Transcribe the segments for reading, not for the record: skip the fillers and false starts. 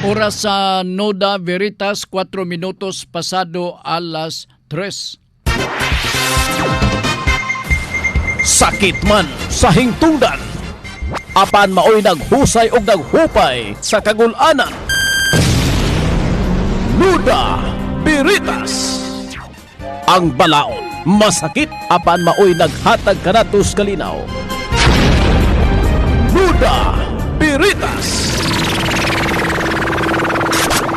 Oras sa Noda Veritas, 4 minutos pasado alas 3. Sakit man sa hingtungdan, apan maoy naghusay og naghupay sa kagul-anan. Noda Veritas. Ang balaod masakit apan maoy naghatag kanatos kalinaw. Noda Veritas.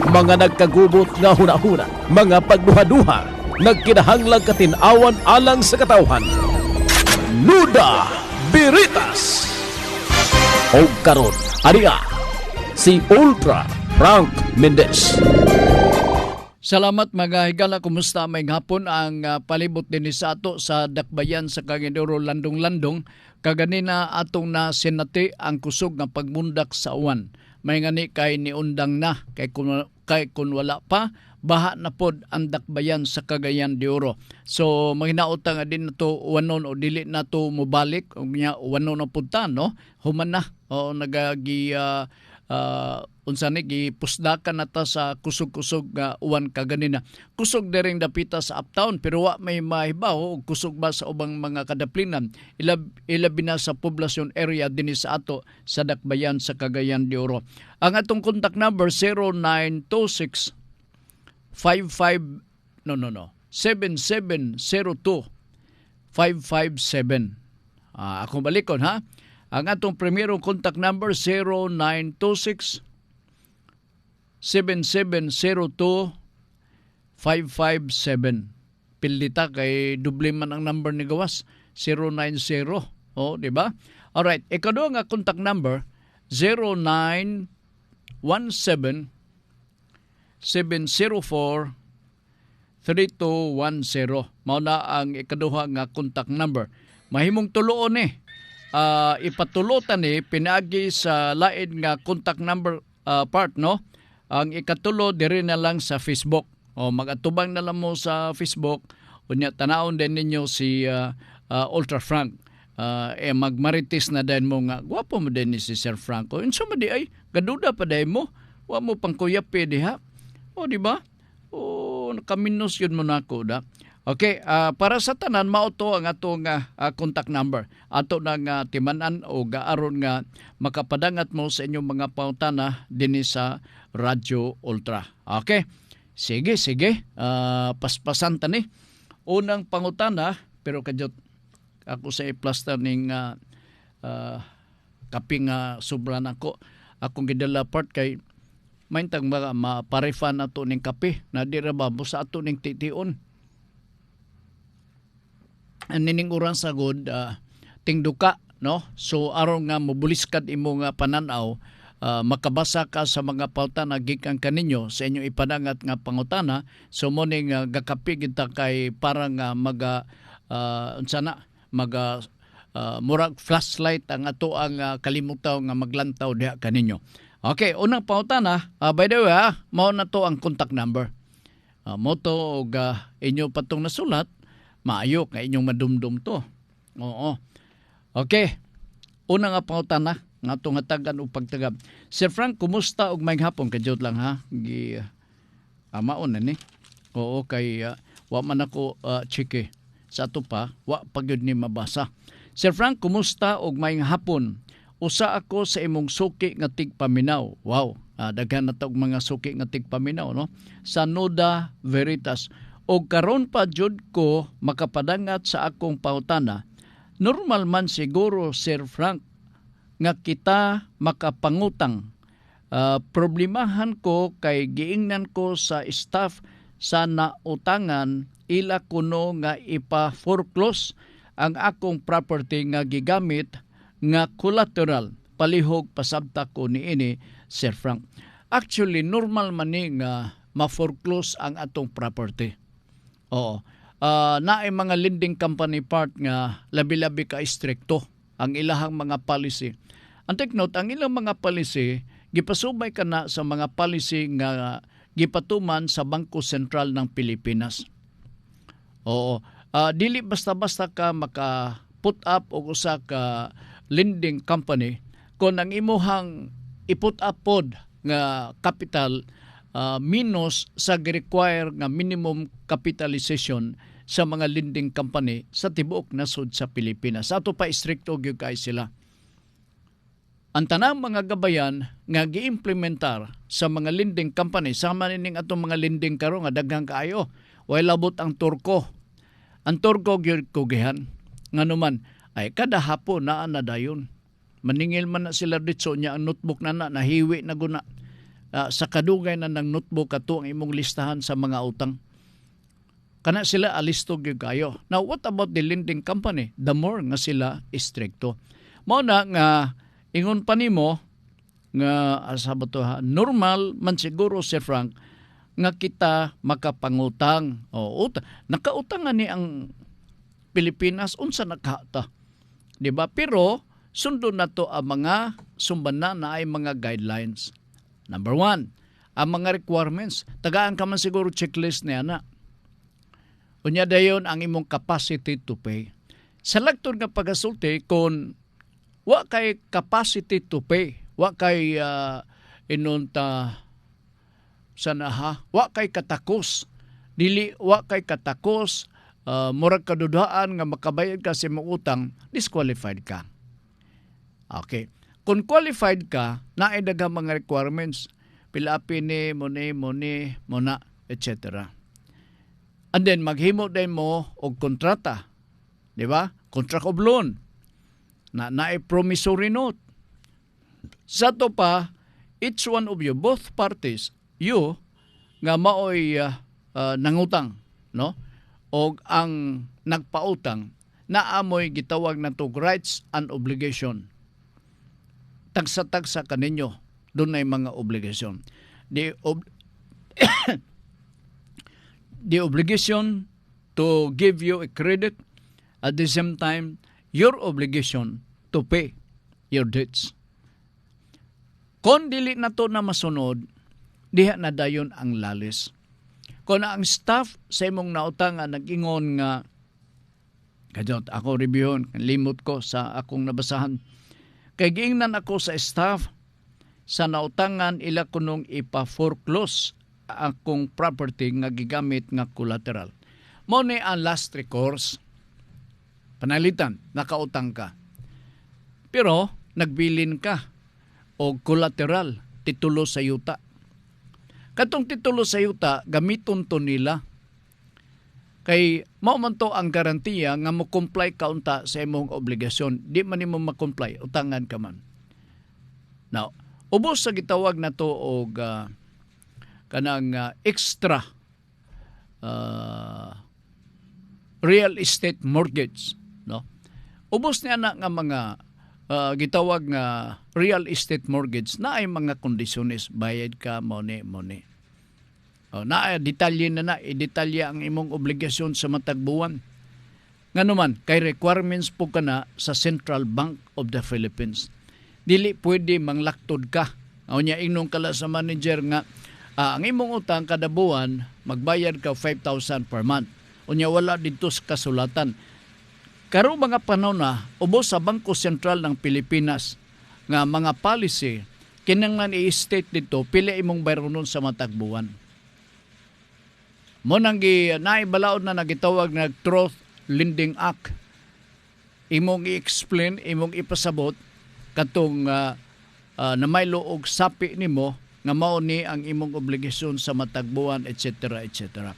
Mga nagkagubot nga hunahuna, mga pagduha-duha, nagkinahanglang katinawan alang sa katawhan. Noda Veritas. O karon, ariya, si Ultra Frank Mendez. Salamat mga higala, kumusta may hapon ang palibot din sa ato sa dakbayan sa Kagindoro landong-landong. Kaganina atong na senate ang kusog nga pagmundak sa uwan. May ngani kay niundang na kay kung wala pa baha na pod ang dakbayan sa Cagayan de Oro. So mahinaot nga din nato wanon o dili nato mobalik o nya wanon na punta no. Human na o nagagi unsa ni gipusdakan nata sa kusog-kusog nga uwan kaganina. Kusog dereng dapita sa uptown pero wa may mahibaw og kusog ba sa ubang mga kadaplinan. Ilabi na sa poblasyon area dinhi sa ato sa dakbayan sa Cagayan de Oro. Ang atong contact number 0926 7702 557. Akong balikon ha. Ang atong primerong contact number 0926 7702 557. Pildita kay duble man ang number ni gawas 090. Oh, di ba? All right, ikaduha nga contact number 0917 704 3210. Mao na ang ikaduha nga contact number. Mahimong tuloon ipatulotan pinagi sa lain nga contact number part no. Ang ikatulo diri na lang sa Facebook. O magatubang na lang mo sa Facebook unya tanawon din ninyo si Ultra Frank. Magmarites na din mo nga gwapo mo din ni si Sir Franco. Unsa man di ay gaduda pa day mo. Wa mo pang kuyape diha. O di ba? O nakaminos yun mo nako da. Okay, para sa tanan mao to ang atong contact number. Ato nang timan-an o gaaron nga makapadangat mo sa inyong mga pautana dinhi sa Radyo Ultra. Okay. Sige. Paspasan tani. Unang pangutana pero kadjot ako sa i-plaster ning kaping sobra nako. Akong gidala part kay maintang mga maparefan nato ning kape na di ra ba mo sa ato ning titiun. Nining oran sa good tingduka no, so aron nga mobuliskat imo nga pananaw, makabasa ka sa mga pauta na gikan kaninyo sa inyong ipadangat nga pangutana. So mo ning gakapi kita kay parang murag flashlight ang ato ang kalimutaw nga maglantaw diha kaninyo. Okay, unang pautana, by the way mao na to ang contact number. Mo to og inyo patong nasulat. Maayo nga inyong madumdum to. Oo. Okay. Una nga pangutana nga itong hatagan o pagtagab. Sir Frank, kumusta og may hapon? Kadyot lang ha. Maon na ni. Oo, kay wa man ako chike. Sa ato pa, wa pagyud ni mabasa. Sir Frank, kumusta og may hapon? Usa ako sa imong suki nga tigpaminaw. Wow. Daghan na to mga suki nga tigpaminaw no. Sa Noda Veritas. O karon pa jud ko makapadangat sa akong pautana. Normal man siguro Sir Frank nga kita makapangutang. Problemahan ko kay giingnan ko sa staff sa nautangan ila kuno nga ipa-foreclose ang akong property nga gigamit nga collateral. Palihog pasabta ko niini Sir Frank. Actually normal man ni nga ma-foreclose ang atong property. Oo. Naay mga lending company part nga labi-labi ka istrikto ang ilahang mga policy. Ang take note, ang ilang mga policy gipasubay ka na sa mga policy nga gipatuman sa Bangko Sentral ng Pilipinas. Oo. Dili basta-basta ka maka-put up o usa ka lending company kung ang imuhang iput up pod nga capital minus sa require nga minimum capitalization sa mga lending company sa tibuok nasod sa Pilipinas. Sa ato pa istrikto gyud kay sila. Ang tanang mga gabayan nga giimplementar sa mga lending company sama ning atong mga lending karon nga daghang kaayo, way labot ang turko. Ang turko gyud kugihan nganuman ay kada hapon naa na dayon. Maningil man na sila ditso nya ang notebook na nahiwi na guna. Sa kadugay na ng notebook ato ang imong listahan sa mga utang. Kana sila alistog gyud kayo. Now what about the lending company? The more nga sila istrikto. Mao na nga ingon pa nimo nga asabato normal man siguro Sir Frank nga kita makapangutang. Nakautangan ni ang Pilipinas unsa nakata. Di ba? Pero sundo na to ang mga sumbana na ay mga guidelines. Number 1, ang mga requirements. Tagaan ka man siguro checklist niya na. Unya dayon ang imong capacity to pay. Sa lagtod nga pagasulti kung wa kay capacity to pay, wa kay inunta sana wa kay katakos. Dili wa kay katakos, murag kadudaan nga makabayad ka sa imong utang, disqualified ka. Okay. Kung qualified ka, naay daghang mga requirements, pilapin ni, muna, etc. And then, maghimo din mo og kontrata. Di ba? Contract of loan. Naay promissory note. Sa to pa, each one of you, both parties, you, nga maoy nangutang, no? O ang nagpautang, naamoy gitawag na to rights and obligation. Tagsa-tagsa kaninyo, doon ay mga obligasyon. The obligation to give you a credit, at the same time, your obligation to pay your debts. Kung dili na to na masunod, diha na dayon ang lalis. Kung ang staff sa imong nautangan nag-ingon nga, kadot ako reviewon, limot ko sa akong nabasahan, kay giingnan ako sa staff sa nautangan ila kunong ipa-foreclose akong property nga gigamit nga collateral. Mao ni ang last recourse. Panalitan, nakautang ka. Pero nagbilin ka og collateral, titulo sa yuta. Katong titulo sa yuta gamiton to nila. Kay mao man to ang garantiya nga mo comply ka unta sa imong obligasyon. Di man nimo ma-comply, utangan ka man. Now, ubos sa gitawag na to og kanang extra real estate mortgage, no? Ubos niya na nga mga gitawag nga real estate mortgage na ay mga kondisyones, bayad ka money. Na detalye na i-detalya ang imong obligasyon sa matag buwan. Nganuman, kay requirements po ka na sa Central Bank of the Philippines. Dili pwede manglaktod ka. Niya inong kala sa manager nga, ang imong utang kada buwan, magbayad ka 5,000 per month. Unya wala dito sa kasulatan. Karo mga panahon na, ubos sa Bangko Sentral ng Pilipinas nga mga policy, kinanglan i-state dito, pili imong bayronon sa matag buwan. Mo nang naibalaod na nagitawag na Truth Lending Act. Imong i-explain, imong ipasabot katong na may luog sapi nimo nga mao ni ang imong obligasyon sa matag buwan, etc. etc.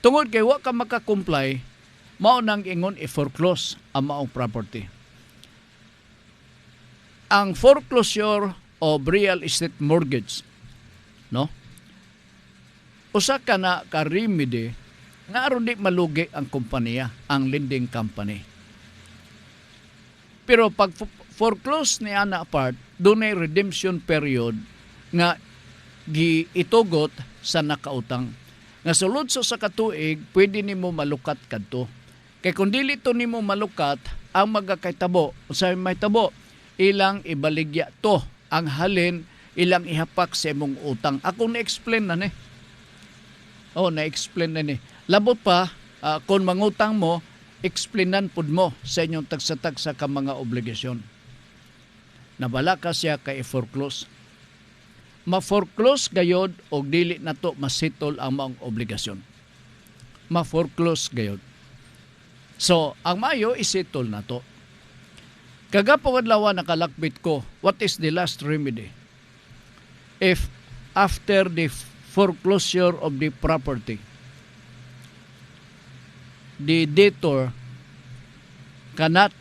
Tungod kay wa ka maka-comply, mao nang ingon i-foreclose ang maong property. Ang foreclosure of real estate mortgage, no? Usa ka na ka-remedy nga aron di malugi ang kompanya, ang lending company. Pero pag foreclose niya na apart, dunay redemption period nga giitugot sa nakautang. Nga sulod sa katuig, pwede nimo malukat kadto. Kay kung dili to nimo malukat, ang magakaitabo, sa may tabo, ilang ibaligya to, ang halin ilang ihapak sa imong utang. Ako na-explain na ni. Na-explain na ni. Labot pa, kung mangutang mo, explainan pud mo sa inyong tagsa-tagsa ka mga obligasyon. Nabala ka siya kay foreclose. ma-foreclose gayod o dili na to masitol ang maong obligasyon. Ma-foreclose gayod. So, ang maayo isitol na to. Kagapong adlaw nakalakbit ko, what is the last remedy? If after the foreclosure of the property, the debtor cannot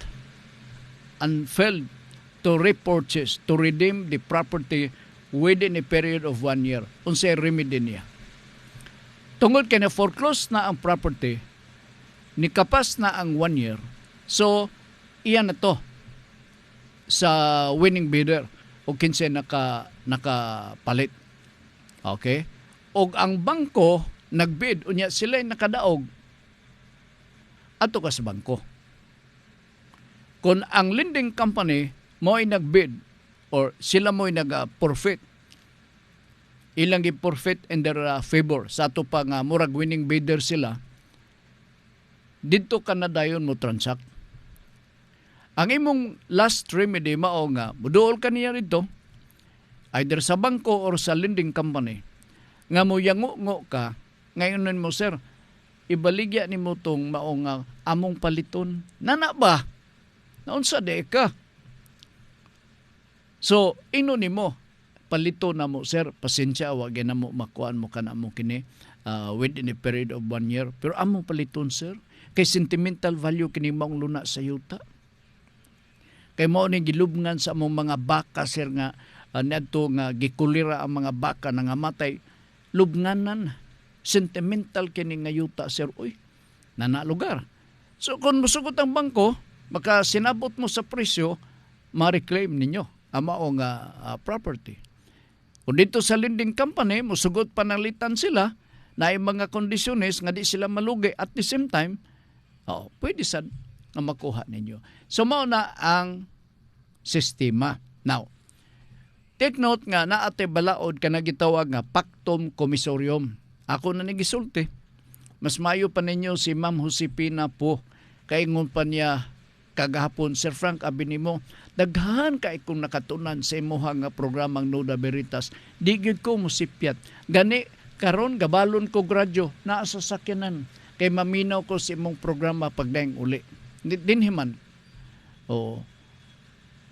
and failed to repurchase, to redeem the property within a period of 1 year. Unsay remedy niya? Tungod kay na foreclose na ang property, nikapas na ang 1 year, so iyan na to sa winning bidder o kinsa nakapalit. Okay? Og ang bangko nagbid unya sila nakadaog ato ka sa bangko. Kung ang lending company mo ay nagbid or sila mo ay nag-forfeit, ilang i-forfeit in their favor sa ato pa nga murag winning bidder sila, dito ka na dayon mo transact. Ang imong last remedy mao nga muduol ka niya rito either sa bangko or sa lending company nga mo yango ka ngayon mo, sir, ibaligya nimo tong mao nga among paliton nana ba naunsa de ka. So ino nimo palito na mo, sir, pasensya wa gyud na mo makuan mo kana mo kini within a period of 1 year, pero among paliton, sir, kay sentimental value kini maong luna sa yuta. Kay mao ni gilubngan sa among mga baka, sir, nga nadto nga gikulira ang mga baka nga matay, lubnganan, sentimental kini nga yuta, sir, uy, nana lugar. So kung musugot ang bangko, maka sinabot mo sa presyo, ma-reclaim ninyo ang mao nga property. Kung dito sa lending company, musugot panalitan sila na yung mga kondisyones nga di sila malugi at the same time, pwede sad nga makuha ninyo. So mao na ang sistema. Now, take note nga na ate balaod ka nagitawag nga pactum commissorium. Ako na nagisulti. Mas mayo pa ninyo si Ma'am Josepina po. Kaingon pa niya kagahapon, Sir Frank, abi nimo, daghan kay kung nakatunan sa imuha nga programang Nuda Veritas, di gyud ko musipyat. Gani karon gabalon ko radyo naa sa sakyanan kay maminaw ko sa imong programa pagdaing uli. Dinhiman. Oo.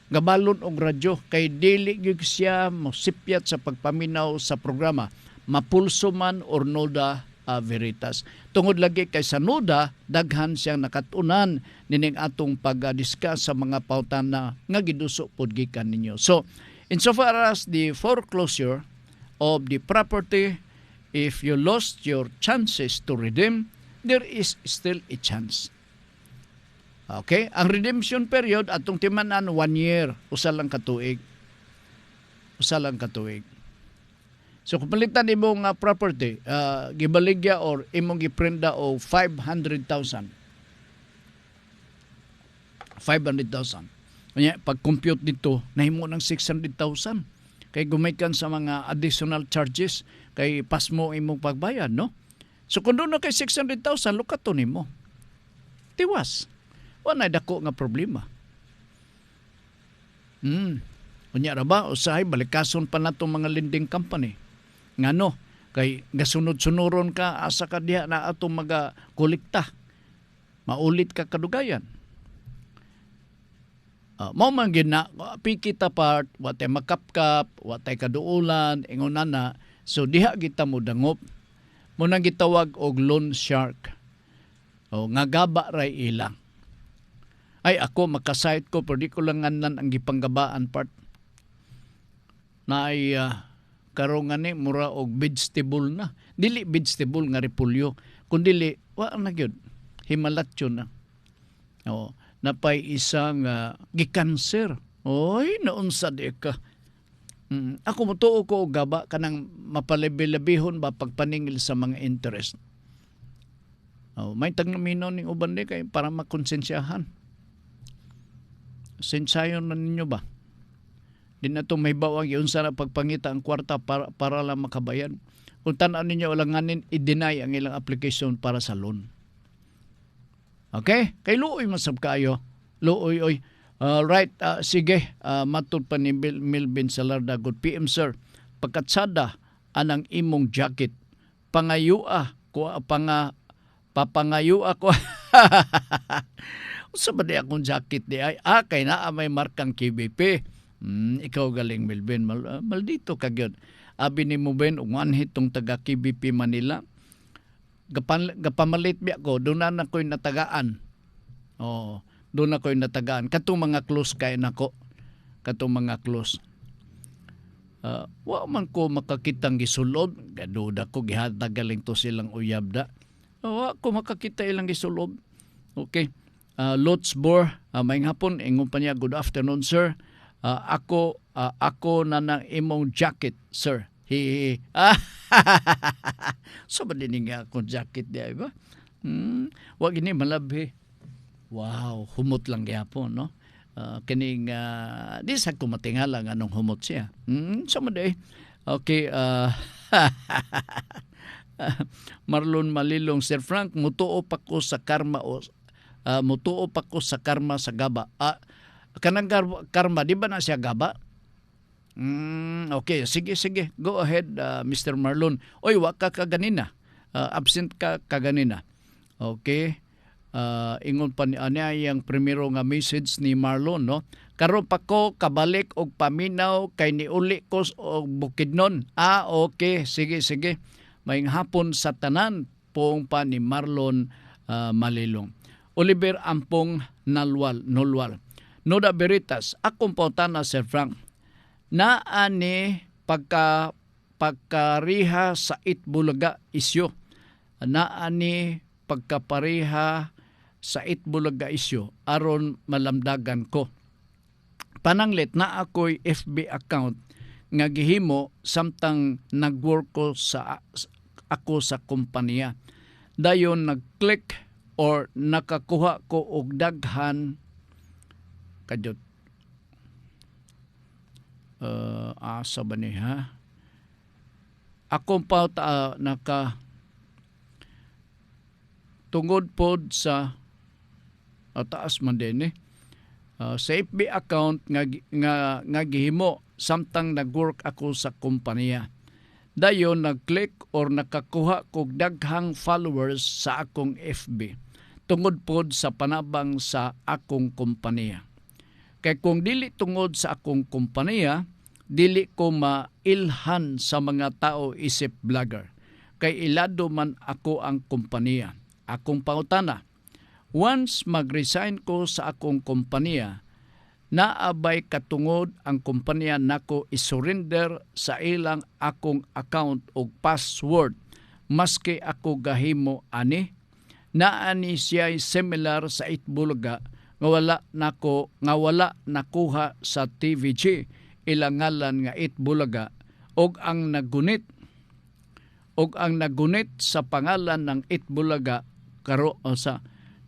Gabalon og radyo kay dili gyud siya musipyat sa pagpaminaw sa programa, mapulso man or Nuda Veritas. Tungod lagi kay sa Nuda, daghan siyang nakatunan nining atong pag-discuss sa mga pautana nga giduso pod gikan ninyo. So, insofar as the foreclosure of the property, if you lost your chances to redeem, there is still a chance. Okay? Ang redemption period atong timanan 1 year, usa lang katuig. Usa lang katuig. So kung palitan imong property, gibaligya or imong giprenda o 500,000. 500,000. Kanya pag-compute dito, nahimo ng 600,000. Kay gumikan sa mga additional charges kay pasmo imong pagbayad, no? So kung doon na kay 600,000, lukato nimo. Tiwas. Wala dako nga problema. Kunya ra ba usahay balikason pa natong mga lending company. Ngano kay gasunod-sunuron ka asa ka diha na atong mga kolekta. Maulit ka kadugayan. Mao man gid na pikit apart, watay makapkap, watay kaduulan, ingon na. So diha kita mo dangop. Mo nang gitawag og loan shark. O nga gaba ray ilang. Ay ako makasite ko pero di ko lang nganan ang gipanggabaan part. Na ay karong ni mura og vegetable na. Dili vegetable nga repolyo, kundi wa na gyud himalatyo na. Oh, napay isang gikanser. Oy, naunsa di ka. Ako motuo ko og gaba kanang mapalabi-labihon ba pagpaningil sa mga interest. Oh, may tagnaminaw ning uban di kay para makonsensyahan. Sensayon na ninyo ba? Di na ito may bawang yun sana pagpangita ang kwarta para lang makabayan. Kung tanaan ninyo, walanganin, i-deny ang ilang application para sa loan. Okay? Kay luoy masab kayo. Luoy, right, sige, matod pa ni Melvin Salarda. Good PM, sir. pagkatsada anang imong jacket, pangayua ko papangayua ko. Sa ba di akong jacket di ay kay naa may markang KBP. Ikaw galing Melvin, maldito ka gyud. Abi ni mo ben ug hitong taga KBP Manila. Gapamalit biya ko, doon na ko'y natagaan. Doon na ko'y natagaan. Katong mga close kay nako. Katong mga close. Wa man ko makakitang gisulob. Gaduda ko, gihatag galing to silang uyabda. Wa ko makakita ilang gisulob. Okay. Lots Bor, may hapon, ingon pa niya, good afternoon sir. Ako na ng imong jacket, sir. Hihi. So ba din nga akong jacket di ba? Wag ini malabhi. Wow, humot lang gyapon, no? Kining di sa ko matingala nga anong humot siya. So mo day. Okay, Marlon Malilong, Sir Frank, mutuo pa ko sa karma sa gaba. Kanang karma, di ba na siya gaba? Okay, sige. Go ahead, Mr. Marlon. Oy, wa ka kaganina. Absent ka kaganina. Okay. Ingon pa ni yung primero nga message ni Marlon, no? Karon pa ko kabalik og paminaw kay niuli ko og Bukidnon. Okay. Sige. Maayong hapon sa tanan pong pa ni Marlon Malilong. Oliver Ampong Nolwal. Noda Beritas, akong pautana, Sir Frank, naani pagkariha sa Itbulaga isyo. Naani pagkapariha sa Itbulaga isyo aron malamdagan ko. Pananglit na ako'y FB account nga gihimo samtang nagwork ko ako sa kumpanya. Dayon nag-click or nakakuha ko og daghan kadyo asa ba ni ha? Akong pa naka tungod pod sa taas man din sa FB account nga gihimo samtang nag-work ako sa kumpanya. Dayon nag-click or nakakuha kog daghang followers sa akong FB tungod pod sa panabang sa akong kumpanya. Kay kung dili tungod sa akong kumpanya, dili ko mailhan sa mga tao isip vlogger. Kay ilado man ako ang kumpanya. Akong pautana, once mag-resign ko sa akong kumpanya, naabay katungod ang kumpanya nako isurrender sa ilang akong account o password. Maski ako gahimo ani, naani siya similar sa Itbulaga nga wala nakuha sa TVG ilangalan nga Itbulaga og ang nagunit sa pangalan ng Itbulaga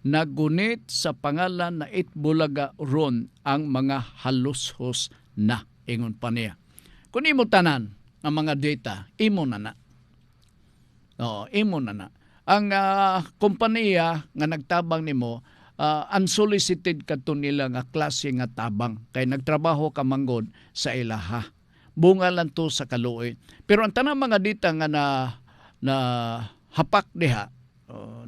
nagunit sa pangalan na Itbulaga ron ang mga halushos na ingon pa niya. Kung imo tanan ang mga data, imo na. Imo na. Ang kompanya nga nagtabang nimo unsolicited kadto nila nga klase nga tabang kay nagtrabaho ka manggod sa ilaha. Bunga lang to sa kaluoy. Pero ang tanang mga data nga na hapak diha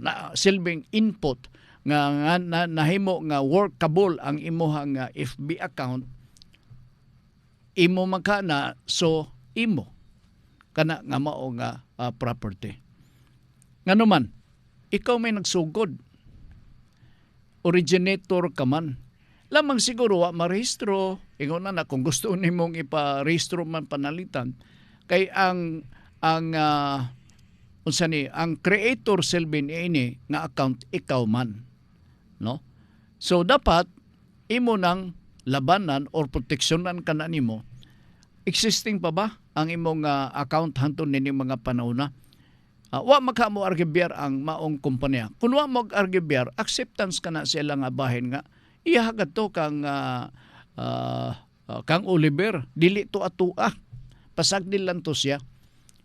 na silbing input nga nahimo nga workable ang imuha nga FB account, imo magkana, so imo kana nga mao nga property. Nganuman, ikaw may nagsugod, originator ka man, lamang siguro wa marehistro. Ingon na kung gusto nimong iparehistro man panalitan, kay ang creator silbin ini nga account ikaw man, no? So dapat imo nang labanan or proteksyonan kana nimo. Existing pa ba ang imong account hantud nini mga panahon na? Wa makamo argibyar ang maong kumpanya. Kung wa mo argibyar, acceptance kana sila nga bahin nga ihagat to kang Oliver, dili to atua. Pasagdil lang to siya.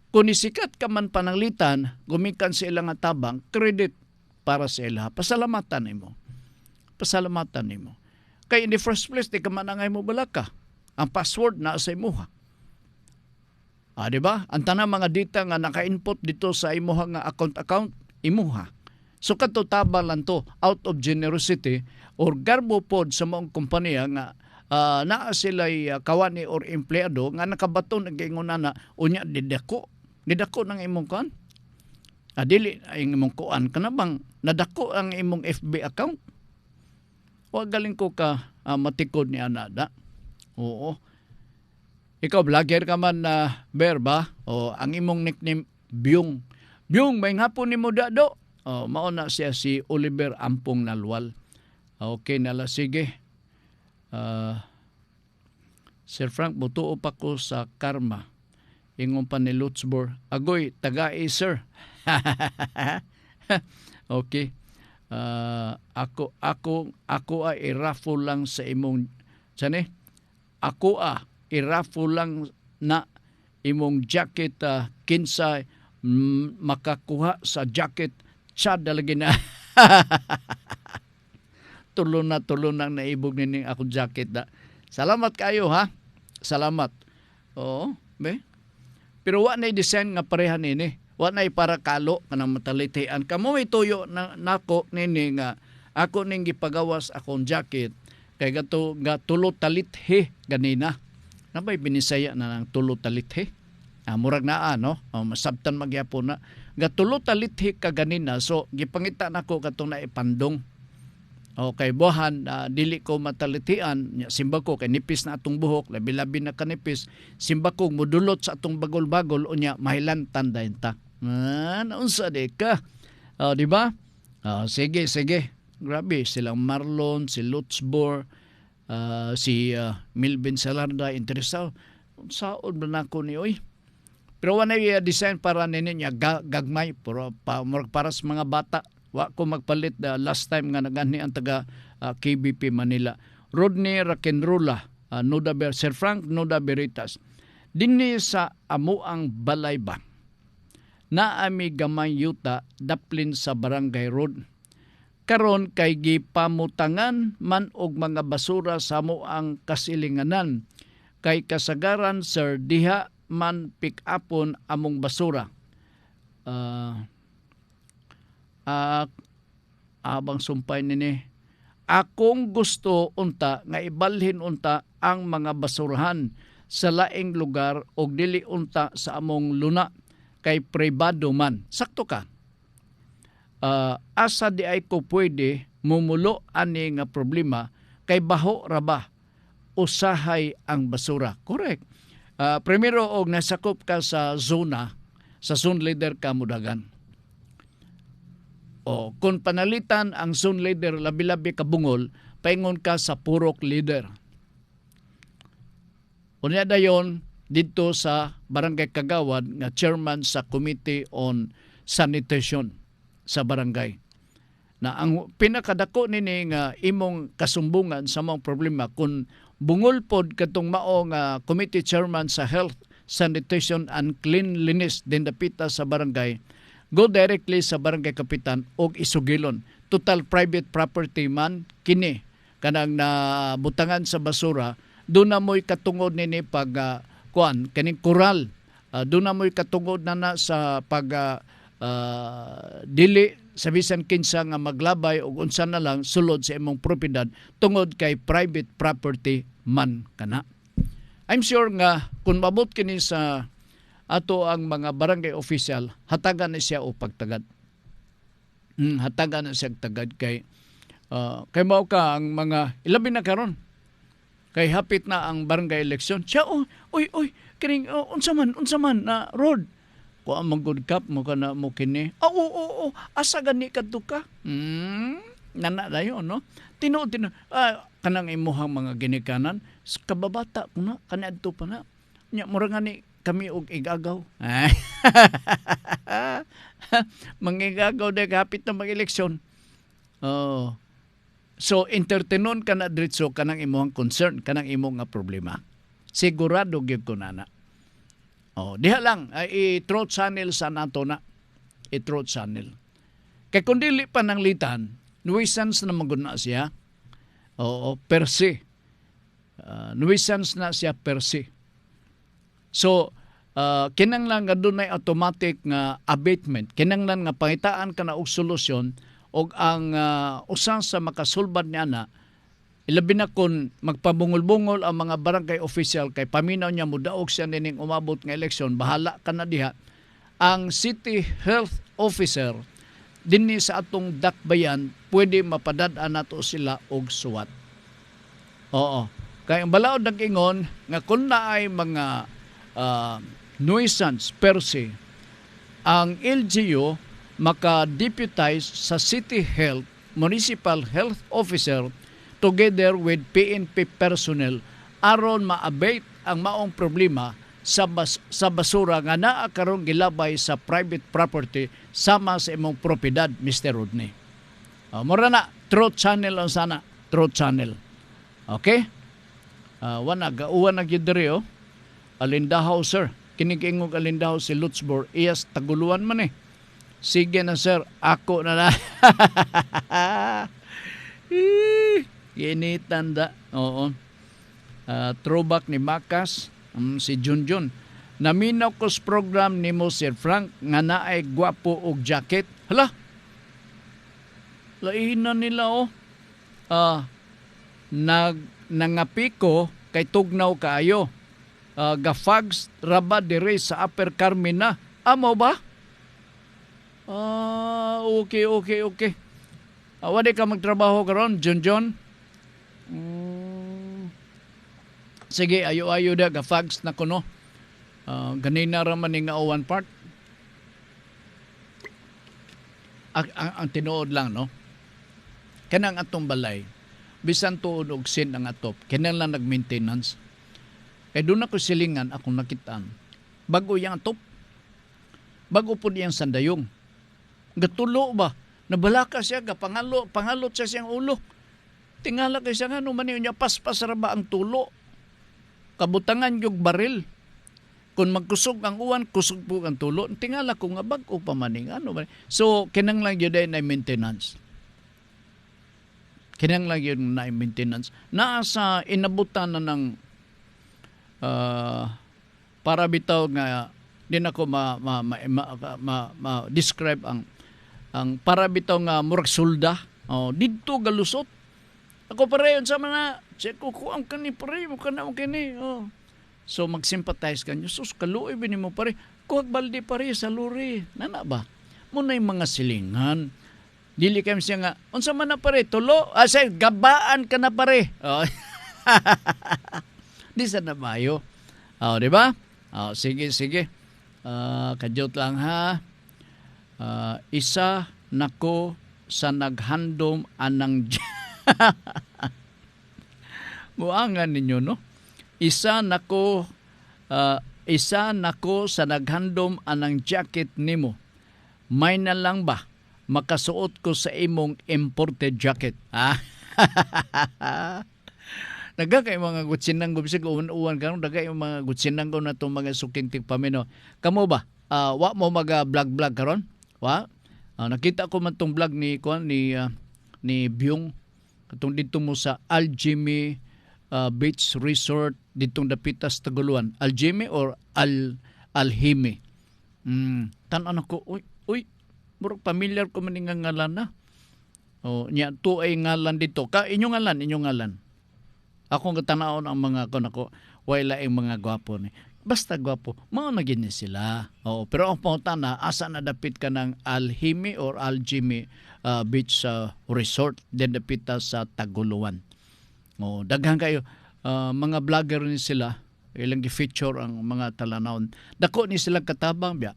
Kung isikat ka man pananglitan, gumikan sa ilang tabang, credit para sa ila. Pasalamatan nimo. Kay in the first place, di ka manangay mo balaka. Ang password na sa imuha. Di ba? Ang tanang mga data nga naka-input dito sa imuha nga account imuha. So kadto tabang lang to out of generosity or garbo pod sa mga kompanya nga naa sila'y kawani or empleyado nga nakabaton ang ingon na unya didako ng imong kan. Dili ang imong kuan kana bang nadako ang imong FB account. O galing ko ka matikod ni anada. Oo. Ikaw vlogger ka man na Berba o ang imong nickname Byung. Byung may hapon ni mo dado. Mao na siya si Oliver Ampong Nalwal. Okay nala sige. Sir Frank butuo pa ko sa karma. Ingon pa ni Lutzbor. Agoy tagai sir. Okay. Ako ay irafo lang sa imong sane. Ako irafo lang na imong jacket kinsa makakuha sa jacket chad lagi na. Tulon na naibog nining ako jacket da. Salamat kayo ha. Salamat. Oo, be. Pero wa na design nga pareha nini. Wa na para kalo kanang matalitian. Kamo may tuyo na nako nini nga ako ning gipagawas akong jacket kay ga tulo talithe ganina. Nabay binisaya na ng tulo talithe. Murag naa no. Masabtan magyapon na. Ga tulo talithe ka ganina so gipangita nako katong naipandong. Okay, buhan, dili ko matalitian, simba ko, kay nipis na atong buhok, labi-labi na kanipis, simba ko, mudulot sa atong bagol-bagol, unya, mahilantan dahil ta. Naunsa di ka. Di ba? Sige. Grabe, silang Marlon, si Lutzbor, si Milvin Salarda, interesado. Saon ba na ko ni, oy? Pero wala design para niya gagmay, para sa mga bata. Wa ko magpalit last time nga nagani ang taga KBP Manila. Rodney Rakenrula, Sir Frank Nuda Beritas. Dinhi sa amuang balay ba? Naami gamay yuta daplin sa Barangay Road. Karon kay gipamutangan man og mga basura sa amuang kasilinganan. Kay kasagaran sir diha man pick upon among basura. Abang sumpay nini. Akong gusto unta nga ibalhin unta ang mga basurahan sa laing lugar og dili unta sa among luna kay pribado man. Sakto ka. Asa di ay ko pwede mumulo ani nga problema kay baho ra ba usahay ang basura. Correct. Primero og nasakop ka sa zona, sa zone leader ka Mudagan. Kung panalitan ang zone leader labi-labi kabungol, paingon ka sa purok leader. Unya dayon dito sa Barangay Kagawad nga chairman sa Committee on Sanitation sa barangay. Na ang pinakadako nini nga imong kasumbungan sa mga problema kung bungol pod katong mao nga committee chairman sa Health, Sanitation and Cleanliness din dapita sa barangay, go directly sa barangay kapitan og isugilon. Total private property man kini kanang nabutangan sa basura, doon na mo'y katungod nini pag kaning koral. Doon na mo'y katungod na sa pag dili sa bisan kinsa nga maglabay og unsa na lang sulod sa imong propiedad tungod kay private property man kana. I'm sure nga kung mabot kini sa ato ang mga barangay official, hatagan na siya o pagtagad. Hatagan na siya tagad kay mao ka ang mga ilabi na karon. Kay hapit na ang barangay election. Siya oy kining unsa man na road. Ko ang good cup mo kana mo kini. Oo, asa gani kadto ka? Nana dayon no. Tinuod kanang imuhang mga ginikanan kababata ko na kaniadto pa na. Nya mura ngani kami og igagaw. Mangigagaw de hapit na mag-eleksyon. So entertainon ka na diretso kanang imong concern, kanang imong nga problema. Sigurado gyud ko nana. Diha lang i-throat channel sa nato na. I-throat channel. Kay kung dili pa nang litan, nuisance na maguna siya. Per se. Nuisance na siya per se. So, kinanglan nga dunay automatic nga abatement, kinanglan nga pangitaan ka na og solusyon og ang usa sa makasulbad niya na ilabi na kung magpabungol-bungol ang mga barangay official kay paminaw niya mudaog siya nining umabot nga eleksyon, bahala ka na diha. Ang city health officer dinhi sa atong dakbayan pwede mapadad-an nato sila og suwat. Oo. Kay ang balaod nag-ingon nga kung naay mga nuisance per se, ang LGU maka-deputize sa city health, municipal health officer together with PNP personnel aron ma-abate ang maong problema sa basura nga naa karong gilabay sa private property sama sa imong propiedad, Mr. Rodney. Mura na, Truth Channel ang sana. Truth Channel. Okay? Gauwan na gidri, Alindahaw, sir. Kinig-ingog Alindahaw si Lutzbor. Iyas, taguluan man eh. Sige na, sir. Ako na na. Initanda. Oo. Throwback ni Makas. Si Junjun. Naminaw ko sa program ni mo, Sir Frank, nga naay gwapo og jacket. Hala? Lainan nila, nangapi ko kay tugnaw kaayo. Gafags raba dire sa Upper Carmina. Amo ba? Okay. Wadi ka magtrabaho karon, Junjun? Sige, ayo-ayo da, gafags na kuno. Ganina raman nga one part. Ang tinuod lang, no? Kanang atong balay, bisan tuod og sin ang atop, kanang lang nag-maintenance. Doon ako silingan, akong nakitaan. Bago yung atop, bago po niyang sandayong. Gatulo ba? Nabalaka siya, pangalot siya siyang ulo. Tingala kay siya nga, man niya, paspas ba ang tulo? Kabutangan yung baril. Kung magkusog ang uwan, kusog po ang tulo. Tingala ko nga bago pa maning. So, kinang lang yun na maintenance. Kinang lang yun na maintenance. Naasa inabutan na ng para bitaw nga din ako ma-describe ang para bitaw nga murag sulda. Dito galusot. Ako pareyon sa mga check ko ang kani pare mo kana kani. So mag-sympathize kanyo. Sus kaluoy bini mo pare. Kuwag balde pare sa luri. Nana ba? Muna yung mga silingan. Dili kayo siya nga, unsa man na pare, tulo? Say, gabaan ka na pare. Di sa nabayo. Di ba? Sige. Kadyot lang ha. Isa nako sa naghandom anang muangan ninyo, no? Isa nako sa naghandom anang jacket nimo. May na lang ba makasuot ko sa imong imported jacket? Daga kay mga gutsinang go bisag uwan karon daga yung mga gutsinang go na tong mga suking tigpamino. Kamo ba? Wa mo mag-vlog karon? Wa? Nakita ko man tong vlog ni Byung katong dito mo sa Aljimi Beach Resort ditong Dapitas Taguluan. Aljimi or Alhimi? Tan-an ako, uy, murag familiar ko man nga ngalan na. Nya to ay ngalan dito. Inyong ngalan. Ako nga tanawon ang mga ko wala ang mga gwapo ni. Basta gwapo, mao na gini sila. Pero ang pangutana, asa na dapit ka ng Alhimi or Aljimi Beach Resort din dapita sa Taguluan. Daghan kayo mga vlogger ni sila, ilang gi-feature ang mga talanawon. Dako ni sila katabang biya.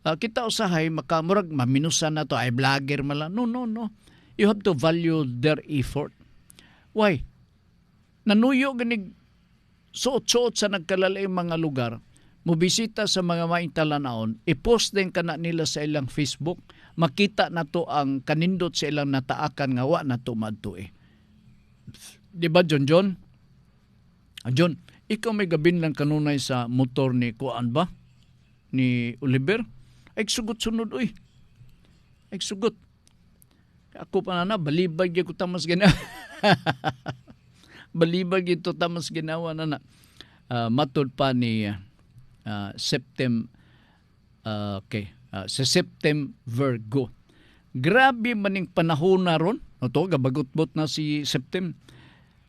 Kita usahay makamurag maminusan na to ay vlogger mala. No. You have to value their effort. Why? Nanuyo ganig suot-suot sa nagkalalay mga lugar, mubisita sa mga maing talanaon, i-post din ka na nila sa ilang Facebook, makita na to ang kanindot sa ilang nataakan nga wa na to madto eh. Di ba, John? John, ikaw may gabin lang kanunay sa motor ni Kuan ba? Ni Oliver? Ay sugot sunod, uy. Ay sugot. Ako pa na, balibag yung tamas gina. Balibag ito tamas ginawa na. Matod pa ni sa September Virgo. Grabe maning panahon na ron. Ito, gabagot-bot na si September.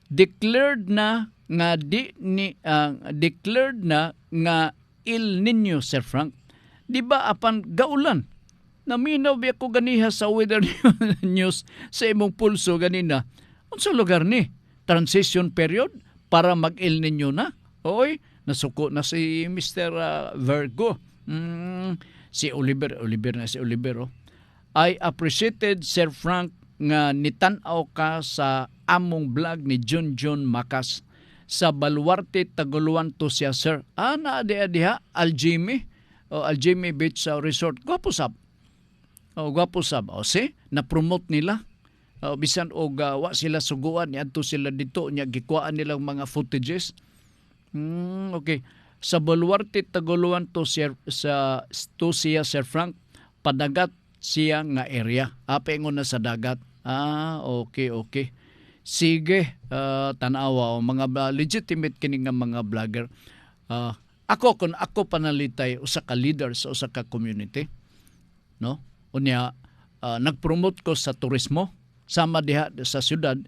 Declared na nga El Nino, Sir Frank. Di ba apan gaulan? Naminaw biya ko ganiha sa weather news sa imong pulso ganina. Unsa lugar ni? Transition period para mag El Nino na? Oy, nasuko na si Mr. Virgo. Si Oliver oh. I appreciated, Sir Frank, nga nitan-aw ka sa among vlog ni John Macas sa Baluarte, Taguluan to siya, sir. Naadi-adiha, Aljimi Beach Resort. Gwapo sab. Na-promote nila. Bisan wa sila suguan, niadto sila dito, niya gikuhaan nilang mga footages. Okay. Sa Baluarte, Taguluan to siya, Sir Frank, padagat siya nga area. Paingon na sa dagat. Okay. Sige, tanawa mga legitimate kini nga mga vlogger. Kung ako panalitay usa ka leader sa usa ka community, no? Unya nagpromote ko sa turismo sama diha sa syudad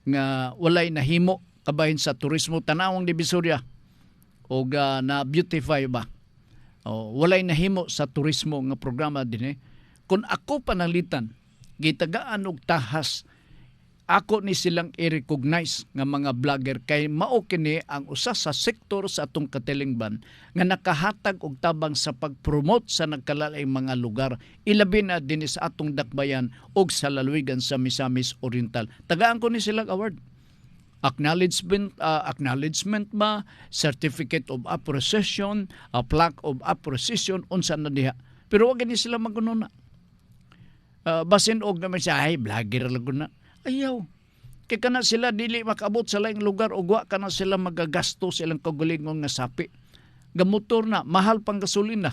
nga walay nahimo kabahin sa turismo tanawang Divisoria o na beautify ba. Walay nahimo sa turismo nga programa dinhi. Kung ako panalitan, gitagaan og tahas, ako ni silang i-recognize nga mga vlogger kay mao kini ang usa sa sektor sa atong katilingban nga nakahatag og tabang sa pag-promote sa nagkalaing mga lugar, ilabi na din sa atong dakbayan og sa lalawigan sa Misamis Oriental. Tagaan ko ni silang award. Acknowledgement ba, certificate of appreciation, a plaque of appreciation, unsa na diha. Pero wag ni sila magununa. Basin og naman siya, ay, vlogger lang na. Ayaw. Kaya ka na sila dili makabot sa laing lugar o wa ka na sila magagasto silang kagulingong nga sapi. Gamotor na, mahal pang gasolina.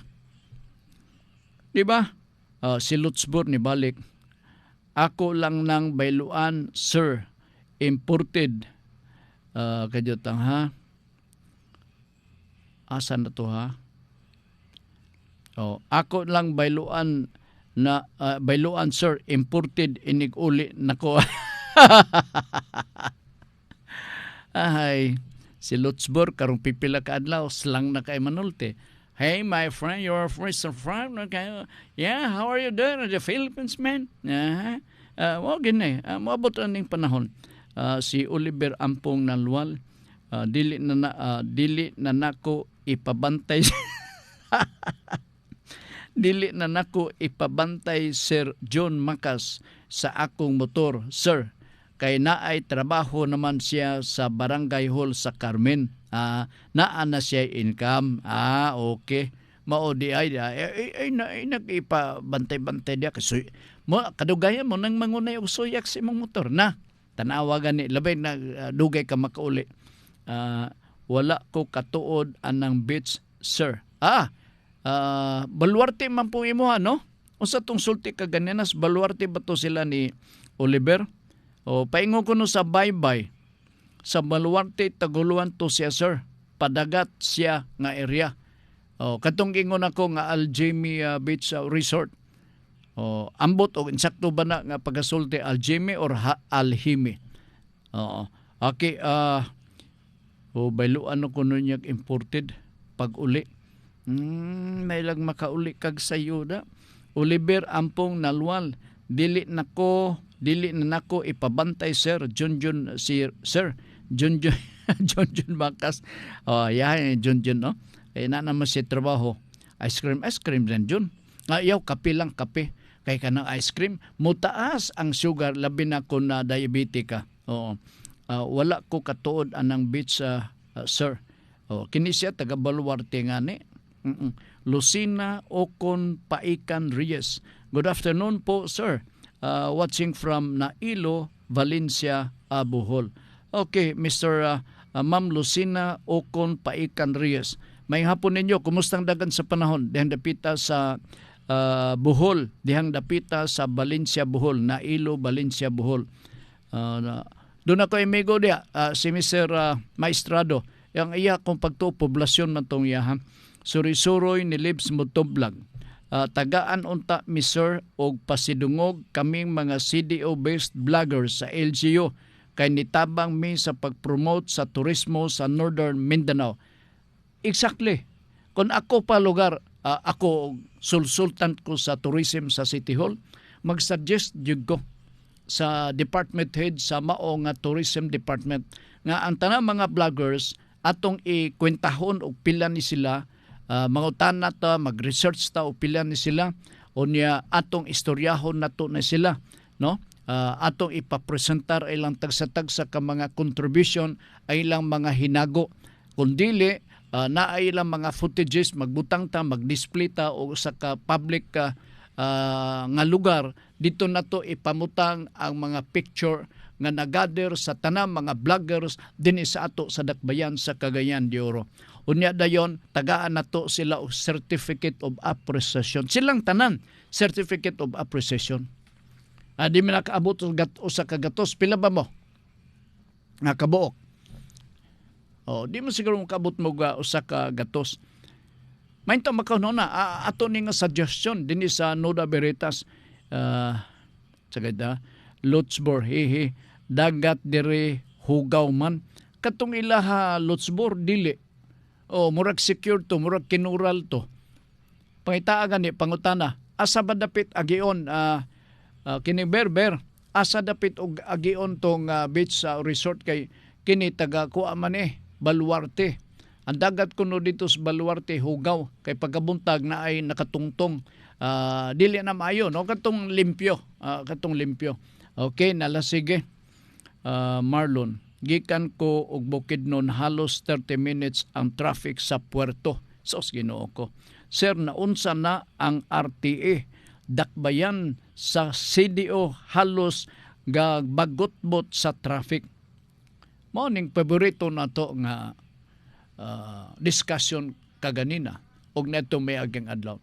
Diba? Si Lutzbur ni balik. Ako lang nang bayluan, sir, imported. Kadyotang ha? Asan na to ha? Ako lang bayluan na bayluan, sir, imported, inig-uli nako. Ay, si Lutzburg karong pipila ka adlaw slang na kay manulte. Hey my friend, you're from Frank. Okay. Yeah, how are you doing in the Philippines, man? Wag gini, moabot aning panahon. Si Oliver Ampong Nalwal, dili na nako ipabantay. Dili na nako ipabantay, Sir John Macas, sa akong motor, sir. Kay naay trabaho naman siya sa Barangay Hall sa Carmen. Naa na siya income. Okay. Mao di ay nag-ipabantay-bantay dia kasi mo kadugayan mo nang mangunay og suyak sa imong motor na. Tanawa gani labay na dugay ka makauli. Wala ko katuod anang beach, sir. Baluarte man po imo no? Unsa tong sulti ka ganinas, Baluarte ba to sila ni Oliver? Paingon ko no sa bye-bye. Sa Baluarte, Taguluan to siya, sir. Padagat siya nga area. Katong ingon ako nga Aljimi Beach Resort. Ambot o insakto ba na nga pagasulti Aljimi or Alhimi? Okay, bayluan ko nun yung imported pag-uli. May lang makauli kag sayo da. Oliver Ampong Nalwal, dili na nako ipabantay, sir. John Bacas. John no. Na naman si trabaho. Ice cream din John. Ayaw kape lang kape. Kay kanang ice cream, mutaas ang sugar labi na kun na diabetic ka. Wala ko katuod anang beach, sir. Kini siya taga Baluarte ngani. Lucina Ocon Paikan Reyes. Good afternoon po, sir. Watching from Nailo, Valencia, Bohol. Okay, Mr. Ma'am Lucina Ocon Paikan Reyes. May hapon ninyo, kumustang dagan sa panahon? Dihang dapita sa Bohol, dihang dapita sa Valencia, Bohol, Nailo, Valencia, Bohol. Doon ako amigo dia, si Mr. Maestrado. Yang iya kung pagto poblasyon man tong iya, Suri-suroy ni Libs Mutublag. Tagaan unta mi sir og pasidungog kaming mga CDO-based vloggers sa LGU kay nitabang mi sa pag-promote sa turismo sa Northern Mindanao. Exactly. Kung ako pa lugar, ako sulsultant ko sa tourism sa City Hall, mag-suggest jud ko sa department head sa mao nga tourism department nga ang tanang mga vloggers atong ikwentahon og pila ni sila, mangutan na ta, mag-research ta og pila ni sila, o niya atong istoryahon nato na sila, no? Atong ipapresentar ilang tagsa-tagsa ka mga contribution ay ilang mga hinago. Kung dili, na ay ilang mga footages, magbutang ta, mag-display ta o sa ka public nga lugar, dito na to ipamutang ang mga picture nga nagather sa tanang mga vloggers din sa ato sa Dakbayan sa Cagayan de Oro. Unya dayon, tagaan na to sila o Certificate of Appreciation. Silang tanan, Certificate of Appreciation. Di mo nakaabot sa kagatos. Pila ba mo? Nakabuok. Di mo siguro makaabot mo usa ka gatos. Mainto makaw na ato ni nga suggestion din sa Nuda Veritas sagada Lutzbor hehe dagat dire hugaw man katong ilaha Lutzbor dili murag secure to, murag kinural to. Pangitaa gani pangutana asa ba dapit agion kini berber asa dapit og agion tong beach resort kay kini taga kuha man Baluarte. Ang dagat kuno dito sa Baluarte hugaw kay pagkabuntag na ay nakatungtong dili na maayo no katong limpyo okay nalasige. Marlon gikan ko og Bukidnon halos 30 minutes ang traffic sa puerto. Sos Ginoo ko. Sir, naunsa na ang RTA Dakbayan sa CDO halos gagbagotbot sa traffic. Morning paborito na to nga discussion kaganina og neto may aging adlaw.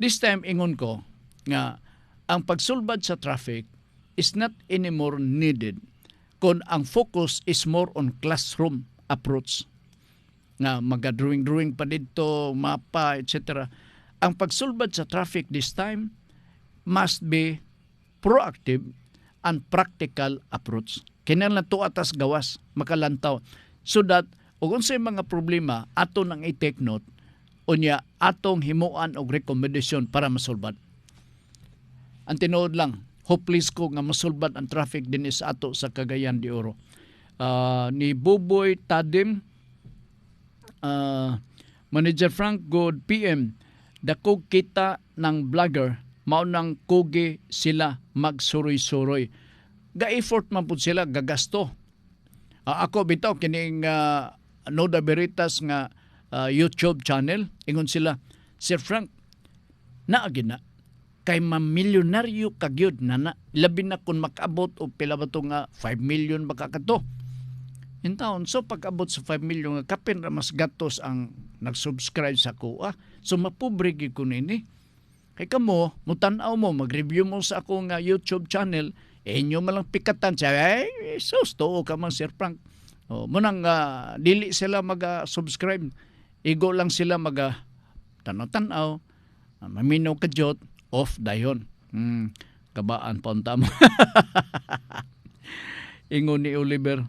This time ingon ko nga ang pagsulbad sa traffic is not anymore needed kung ang focus is more on classroom approach. Nga maga-drawing pa dito, mapa, etc. Ang pagsulbad sa traffic this time must be proactive and practical approach. Kinahanglan to atas gawas, makalantaw. So that, kung unsay mga problema, ato nang i-take note, unya atong himuan og recommendation para masulbad. Ang tinuod lang, hopeless ko nga masulbad ang traffic din sa ato sa Cagayan de Oro. Ni Buboy Tadim, Manager Frank, good PM, dako kita ng vlogger, maunang kugi sila magsuroy-suroy. Ga-effort man po sila, gagasto. Ako bitaw, kining Nuda Veritas nga YouTube channel, ingon sila, Sir Frank, naagi na, kay mamilyonaryo kagyod na labi na kung makabot o pila ba ito nga 5 million makakato. In taon, so pag-abot sa 5 million nga kapin mas gatos ang nag-subscribe sa kuha. So mapobre gyud ko nini. Kay kamo, mutanaw mo, mag-review mo sa akong YouTube channel, inyo malang pikatan siya, sus, too ka man Sir Frank. Munang dili sila mag-subscribe, igo lang sila tanaw-tanaw, maminaw ka jot, off dayon. Kabaan pa mo. Ingon ni Oliver,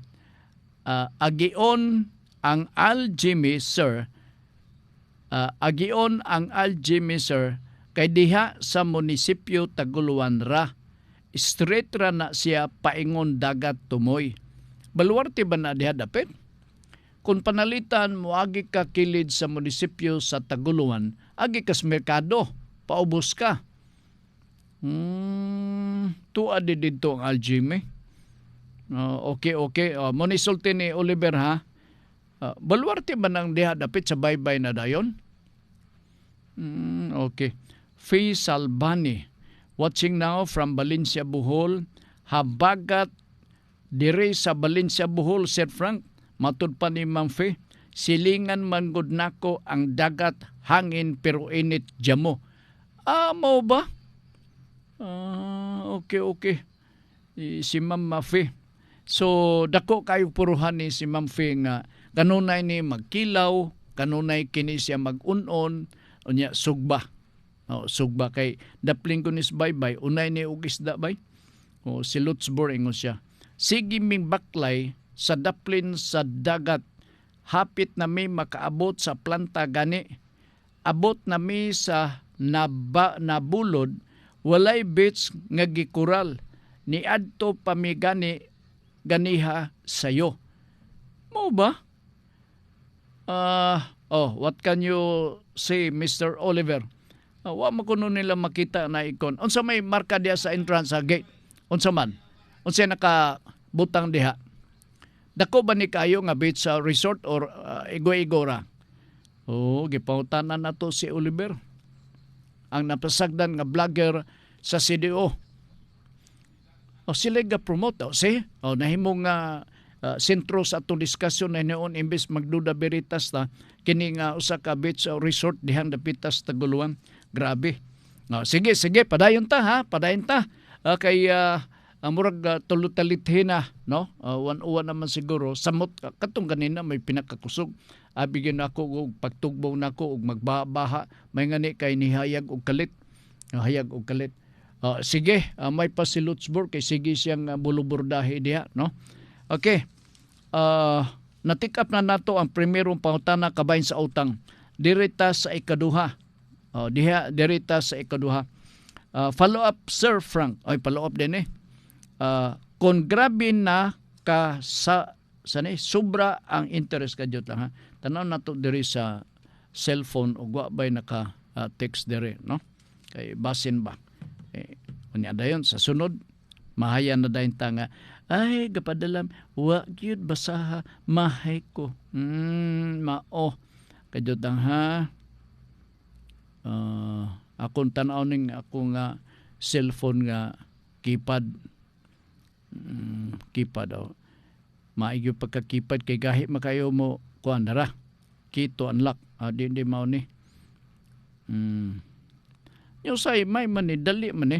agion ang Aljimmy sir, kay diha sa munisipyo Taguluan ra. Straight ra na siya paingon dagat tumoy. Baluarte ba na diha dapit? Kung panalitan mo agi ka kilid sa munisipyo sa Taguluan, agi ka sa merkado, paubos ka. Tuadi dito ang Aljimmy. Okay. Munisulti ni Oliver ha. Baluarte ba nang diha dapit sa baybay na dayon? Okay. Faye Salbani, watching now from Valencia, Bohol. Habagat dire sa Valencia, Bohol, Sir Frank. Matud pa ni Ma'am Faye, silingan man gud nako ang dagat, hangin pero init jamo. Mo ba? Okay. Si Ma'am Faye. So, dako kayo puruhan ni si Ma'am Faye nga kanunay ni magkilaw kanunay kini siya mag-unon unya sugba. Sugba kay dapling ko ni baybay unay ni og isda bay. Si Lutzbor ingon siya. Sige ming baklay sa daplin sa dagat hapit na mi makaabot sa planta gani. Abot na mi sa nabulod walay beach nga gikural ni adto pamigani ganiha sayo. Mo ba? What can you say, Mr. Oliver? Wa man kuno nila makita na ikon. Unsa may marka diha sa entrance sa gate? Unsa man? Unsa nakabutang diha? Dako ba ni kayo nga beach sa resort or igo-igora? Gipangutanan nato si Oliver. Ang napasagdan nga vlogger sa CDO. Sila ga-promote. Nahimong sentro sa atong diskusyon na noon imbes magduda beritas na kini nga usa ka beach resort dihang dapitas Taguluan. Grabe. Sige, padayon ta ha, padayon ta. Kay murag tulutalithin na, no? Wan-uwan naman siguro. Samot katong ganina may pinakakusog. Bigyan ako og pagtugbaw nako og magbaha. May ngani kay nihayag og kalit. Hayag og kalit. Sige, may pa si Lutzburg kay sige siyang buluburdahe diha, no? Okay. Natik up na nato ang primerong pangutana kabahin sa utang. Dirita sa ikaduha. Dirita sa ikaduha. Follow up, Sir Frank. Follow up din kung grabe na ka sobra ang interest kadyot lang ha. Tanaw nato diri sa cellphone o ba'y naka text diri, no? Kay basin ba. Unya dayon sa sunod mahayan na dayon ta nga ay gapadalam wa gyud basaha mahay ko. Mao kadyot lang ha. Akong tanaw ning ako nga cellphone nga keypad maigyo pagka-keypad kay gahi makayo mo kuan dara key to unlock di mao ni yung say may man ni dali man ni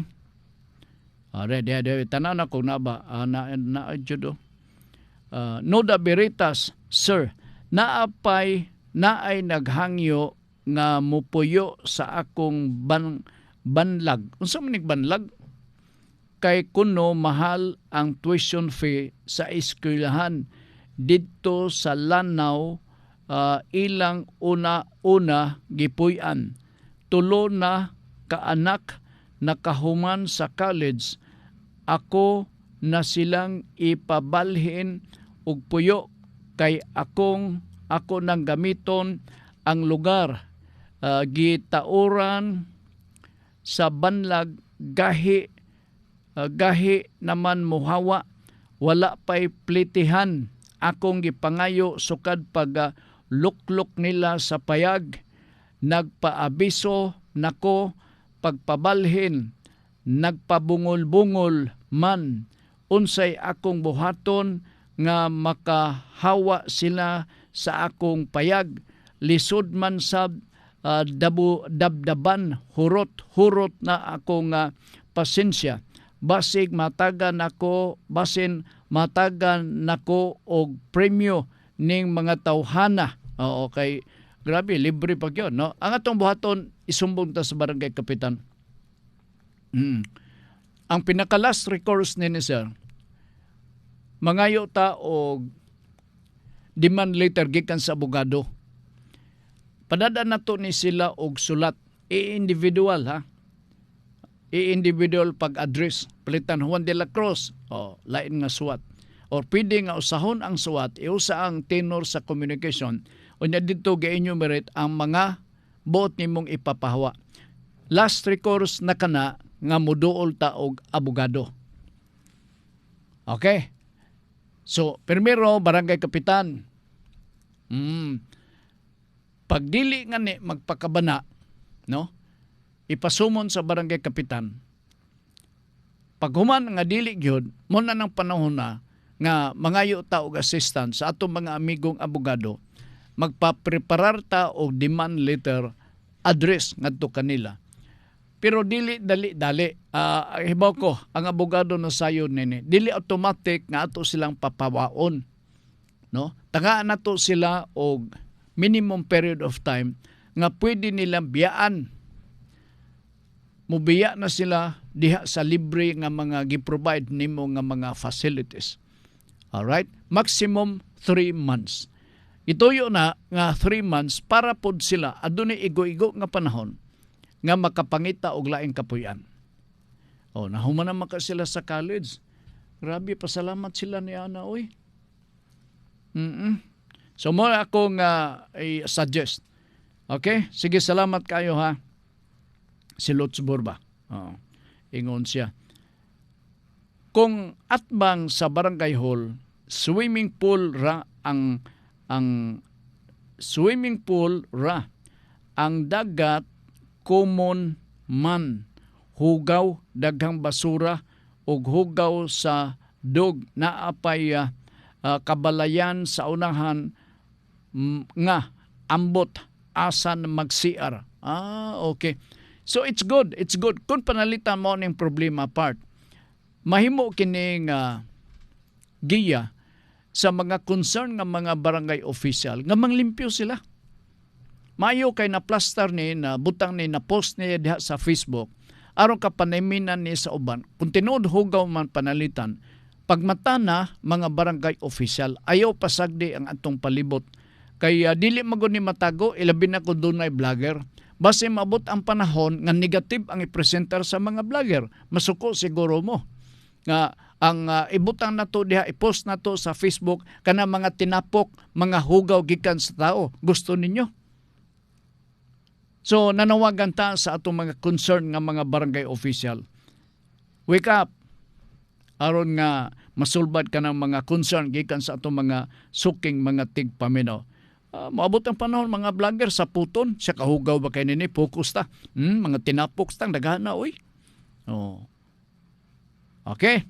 ready tanaw na ko na ba na judo Noda Beritas, sir, naay naghangyo nga mupuyo sa akong banlag. Unsa man ning banlag? Kay kuno mahal ang tuition fee sa eskwelahan didto sa Lanao, ilang una gipuy-an. Tulo na kaanak nakahuman sa college. Ako na silang ipabalhin og puyo kay ako nang gamiton ang lugar. Gitauran sa banlag gahi naman muhawa wala pay plitihan akong gipangayo sukad pag luklok nila sa payag. Nagpaabiso nako pagpabalhin, nagpabungol-bungol man unsay akong buhaton nga makahawa sila sa akong payag. Lisod man sab dabdaban hurot na akong pasensya. Basin matagan nako og premyo ning mga tawhana. Okay, grabe libre pa gyud, no? Ang atong buhaton isumbong ta sa barangay kapitan. Ang pinaka-last recourse ni sir, mangayo ta og demand letter gikan sa abogado. Padada nato ni sila og sulat individual ha. Individual pag-address. Palitan Juan de la Cruz, lain nga suwat. Or pwede nga usahon ang suwat, iusa ang tenor sa communication. Unya dito ga-enumerate ang mga buot nimong ipapahawa. Last recourse na kana nga muduol ta og abogado. Okay? So, primero, barangay kapitan. Pagdili nga ni magpakabana, no? Ipasumon sa barangay kapitan. Paghuman nga dili gyud, mo na ng panahon na nga mangayo ta og assistance sa atong mga amigong abogado, magpapreparar ta og demand letter address ngadto kanila. Pero dili dali. Hibaw ko, ang abogado na sayo nini, dili automatic nga ato silang papawaon. No? Tagaan nato sila og minimum period of time nga pwede nilang biyaan. Mubiya na sila diha sa libre nga mga gi-provide nimo nga mga facilities. Alright? Maximum 3 months. Ituyo na nga 3 months para pod sila adunay igo-igo nga panahon nga makapangita og laing kapuy-an. Nahuman naman ka sila sa college. Grabe, pasalamat sila ni Ana, oy. So, mo ako nga i-suggest. Okay? Sige, salamat kayo, ha? Si Lutz Burba. Ingon siya. Kung atbang sa barangay hall, swimming pool ra ang swimming pool ra ang dagat common man, hugaw daghang basura ug hugaw sa dog naapay kabalayan sa unahan nga ambot asan mag-CR. Okay. So it's good. It's good. Kung panalitan mo ning problema part, mahimo kining giya sa mga concern nga mga barangay official nga manglimpyo sila. Mayo kay na plaster ni na butang ni na post niya diha sa Facebook aron ka panayminan ni sa uban. Kung tinuod hugaw man panalitan, pagmata na mga barangay official, ayaw pasagdi ang atong palibot. Kay dili magud ni matago, ilabi na kung dunay vlogger. Base maabot ang panahon nga negative ang i-presenter sa mga vlogger. Masuko siguro mo nga ang ibutang nato diha, i-post nato sa Facebook kana mga tinapok, mga hugaw gikan sa tao. Gusto ninyo? So nanawagan ta sa atong mga concern nga mga barangay official. Wake up aron nga masulbad ka ng mga concern gikan sa atong mga suking mga tigpaminaw. Maabot ang panahon mga vlogger sa puton, siya kahugaw ba kay nini, focus ta. Mga tinapok tang daghana oy. Okay.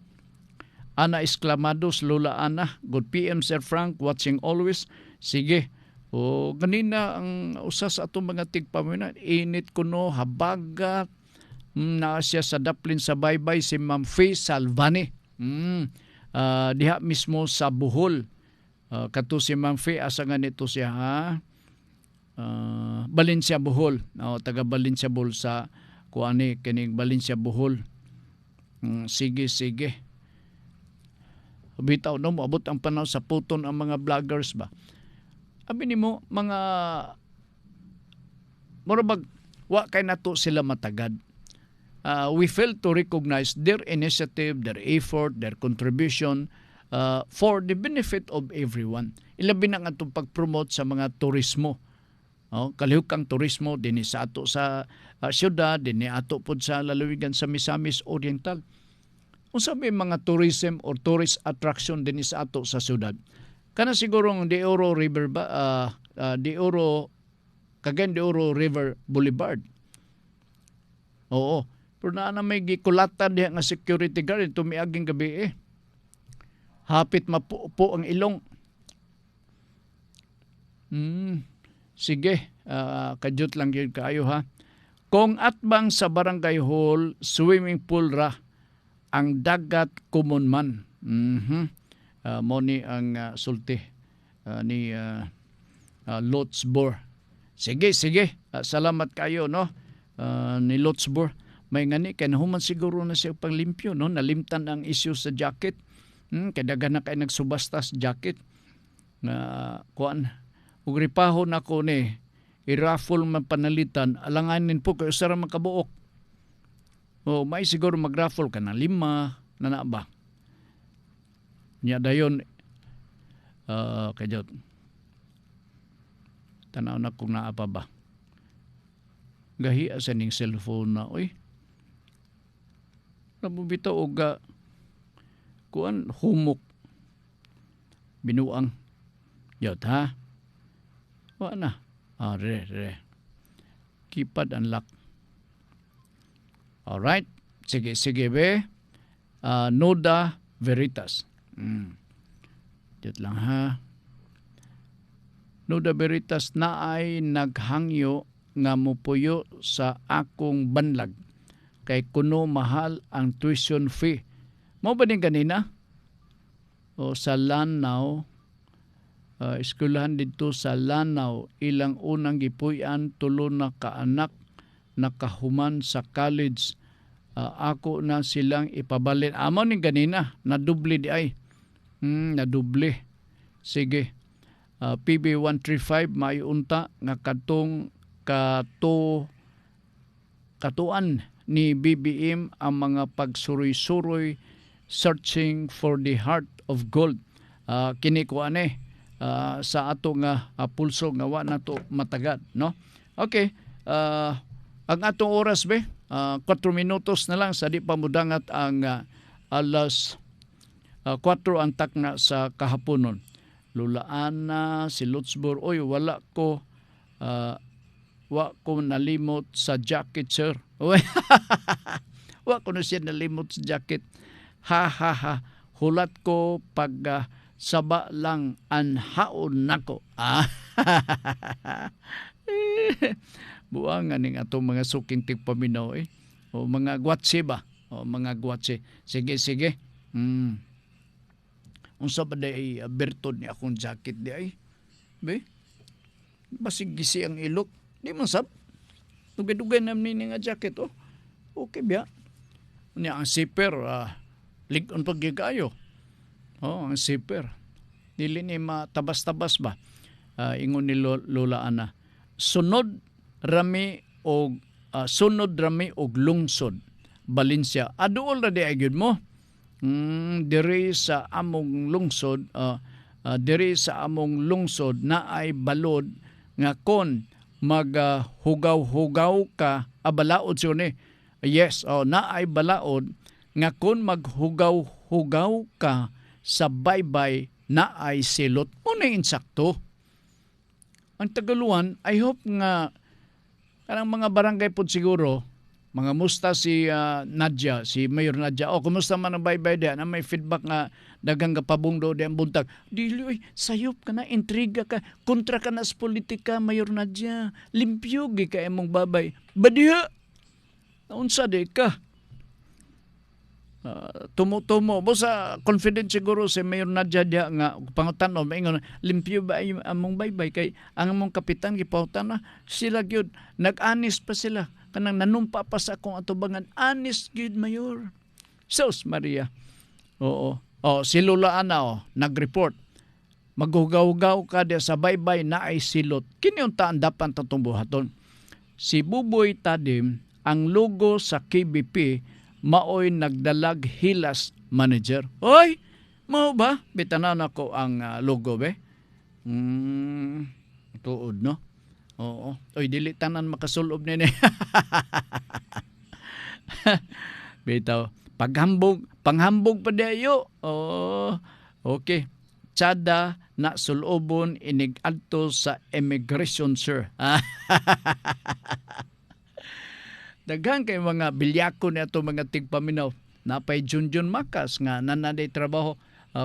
Ana Esclamados, Lola Ana, good PM Sir Frank, watching always. Sige. Ganina ang usa sa atong mga tigpaminaw, init kuno habagat. Na siya sa daplin sa baybay si Ma'am Faye Salvani. Diha mismo sa Bohol. Kato si Ma'am Faye, asa nga nito siya, ha? Valencia Bohol. Taga Valencia Bohol sa kuani kining Valencia Bohol. Sige. Bitaw no, moabot ang panahon sa puton ang mga vloggers ba. Abi nimo mga murabag wa kay nato sila matagad. We fail to recognize their initiative, their effort, their contribution for the benefit of everyone. Ilabi na nga itong pag-promote sa mga turismo. Kalihukang turismo din sa ato sa syudad, din ato po sa lalawigan sa Misamis Oriental. Kung sabi mga tourism or tourist attraction din sa ato sa syudad, kana sigurong De Oro River Cagayan de Oro River Boulevard. Oo. Pero na may gikulatan diha nga security guard ito miaging gabi Hapit mapupo ang ilong. Sige, kadyot lang yun kayo, ha. Kung atbang sa barangay hall, swimming pool ra, ang dagat common man. Moni ang sulti ni Lutz Bor. Sige. Salamat kayo, no? Ni Lutz Bor. May ngani, kaya nahuman siguro na siya panglimpyo, no? Nalimtan ang issue sa jacket. Kaya daga na kayo nagsubastas jacket. Kuan, ug ripahon ako ni, i-raffle man panalitan, alanganin po kayo sarang makabuok. May siguro mag-raffle ka na 5, na ba? Nya dayon, kajot, tanaw na kung naapa ba. Gahi sa ning cellphone na, nabubitaw og kuan humok binuang yot, ha. Wa na re keypad unlock. Alright, sige be. Noda Veritas, yot lang, ha. Noda Veritas na ay naghangyo nga mupuyo sa akong banlag kay kuno mahal ang tuition fee. Mao ba din kanina? O sa Lanao, eskwelahan dito sa Lanao, ilang unang gipuy-an, tulo na kaanak nakahuman sa college. Ako na silang ipabalin. Amo ni ganina, nadubli di ay. Nadubli. Sige. PB 135 mayunta nga katong katuan ni BBM ang mga pagsuroy-suroy searching for the heart of gold. Kini ko sa ato nga pulso nga wa nato matagat, no? Okay. Ang atong oras be 4 minutos na lang sa di pa mudangat ang alas 4 ang takna sa kahaponon. Lulaan na si Lutzbor, oy wala ko nalimot sa jacket, sir. Wa ko na siya nalimot sa jacket. Ha. Hulat ko pag saba lang anhaon nako. Buangan ning atong mga suking tigpaminaw o mga gwatse ba? O mga gwatse. Sige. Unsa ba day bertod ni akong jacket di ay? Be? Basig gisi ang ilok. Di man sab. Dugay-dugay naman ni nga jacket Okay biya. Unya ang zipper lig-on paggigayo. Ang zipper. Dili ni matabas-tabas ba? Ingon ni Lola Ana. Sunod rami og lungsod Valencia. Aduol ra di ay gyud mo. Diri sa among lungsod na ay balod nga kon maghugaw-hugaw ka balaod siya ni. Yes, na ay balaod nga kon maghugaw-hugaw ka sa baybay na ay silot. Muna insakto. Ang Tagaluan, I hope nga kanang mga barangay po siguro, mga musta si Nadia, si Mayor Nadia. Kumusta man ang baybay diyan? Na may feedback nga dagang kapabong do diyan buntag. Dili sayop ka na, intriga ka, kontra ka na sa politika, Mayor Nadia. Limpyo gi ka imong babay. Badiha. Unsa di ka? Tumo-tumo. Bosa confident siguro si Mayor Nadia diya nga pangutanon maingon limpyo ba ay among baybay kay ang among kapitan gipautan na sila gyud nag-anis pa sila. Kanang nanumpa pa sa akong atubangan. Honest good, Mayor. Sus Maria. Oo. Si Lola Ana, nag-report. Maghugaw-hugaw ka diya sa baybay na ay silot. Kiniuntaan dapat tatong buhaton. Si Buboy Tadim, ang logo sa KBP, maoy nagdalag hilas manager. Oy! Mao ba? Bitanaw na ko ang logo, be? Tuod, no? Oo. Oy, dili tanan makasulob nini. Bitaw, panghambog pa dayo. Okay. Tsada na sulobon inig-adto sa immigration, sir. Daghang kay mga bilyako ni ato mga tigpaminaw. Napay Junjun Makas nga nanaday trabaho.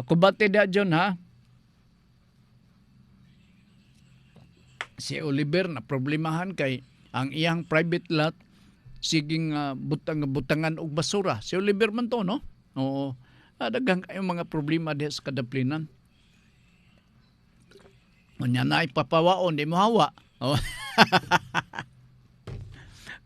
Kubate da John, ha? Si Oliver na problemahan kay ang iyang private lot siging butangan og basura. Si Oliver man to, no? Oo. Daghang kayo mga problema diha sa kadaplinan. Unya na ipapawaon, di mo hawa. Oh.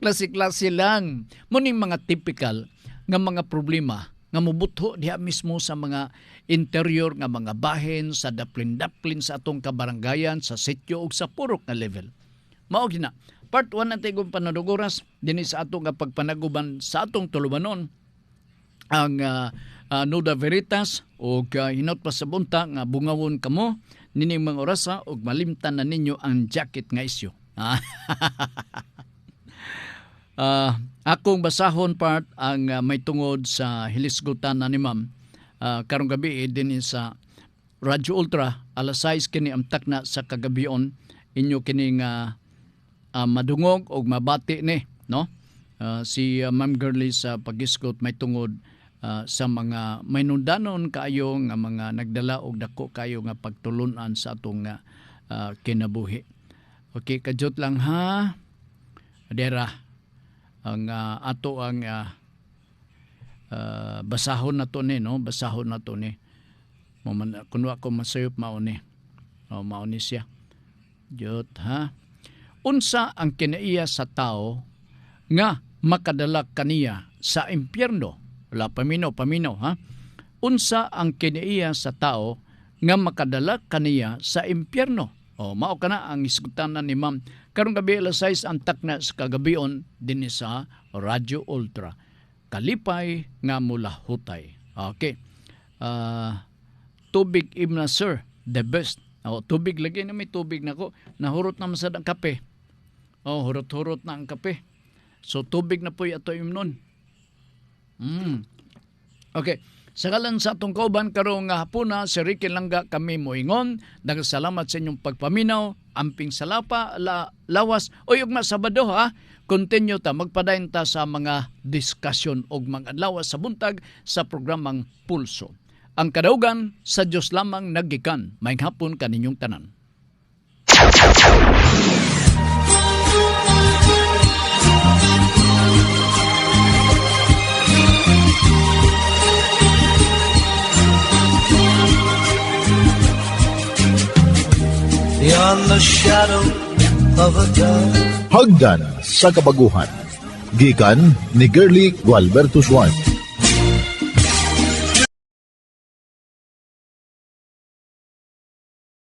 Klase-klase lang. Muning mga typical nga mga problema nga mubutho diha mismo sa mga interior nga mga bahin, sa daplin-daplin sa atong kabarangayan, sa sityo ug sa purok nga level. Mao gina. Part 1 natin kong panadugoras dinhi sa atong pagpanaguban sa atong tulumanon ang Nuda Veritas ug hinot pa sa bunta nga bungawon kamo nining mga orasa ug malimtan na ninyo ang jacket nga isyu. Akong basahon part ang may tungod sa hilisgutan na ni Ma'am. Karong gabi din sa Radyo Ultra alas 6 kini amtak na sa kagabion inyo kini nga madungog og mabati ni, no? Si Ma'am Girlie sa pagisgot may tungod sa mga maynundanon kaayo nga mga nagdala og dako kayo nga pagtulunan sa atong kinabuhi. Okay, kajot lang ha. Adera ang ato ang basahon na to ni, no? Basahon na to ni. Kuno ako masayop mao ni. Mao ni siya. Jot ha. Unsa ang kinaiya sa tao nga makadala kaniya sa impyerno? Wala paminaw ha. Unsa ang kinaiya sa tao nga makadala kaniya sa impyerno? Mao kana ang isgutanan ni Ma'am karong gabi alas 6 ang takna sa kagabion dinhi sa Radyo Ultra. Kalipay nga mula hutay. Okay. Tubig imna sir, the best. Tubig lagi na may tubig nako. Nahurot na masad ang kape. Hurot-hurot na ang kape. So tubig na po ato imnon. Okay. Sa kalan sa atong kauban karong hapuna, si Ricky Langga kami moingon. Nagsalamat sa inyong pagpaminaw. Amping salapa, lawas. O yung Sabado ha, continue ta, magpadayon ta sa mga diskusyon o mga lawas sa buntag sa programang Pulso. Ang kadaugan sa Diyos lamang naggikan. Maayong hapon kaninyong tanan. Beyond the shadow of a doubt. Hagdan sa kabaguhan. Gikan ni Gerly Gualberto Suarez.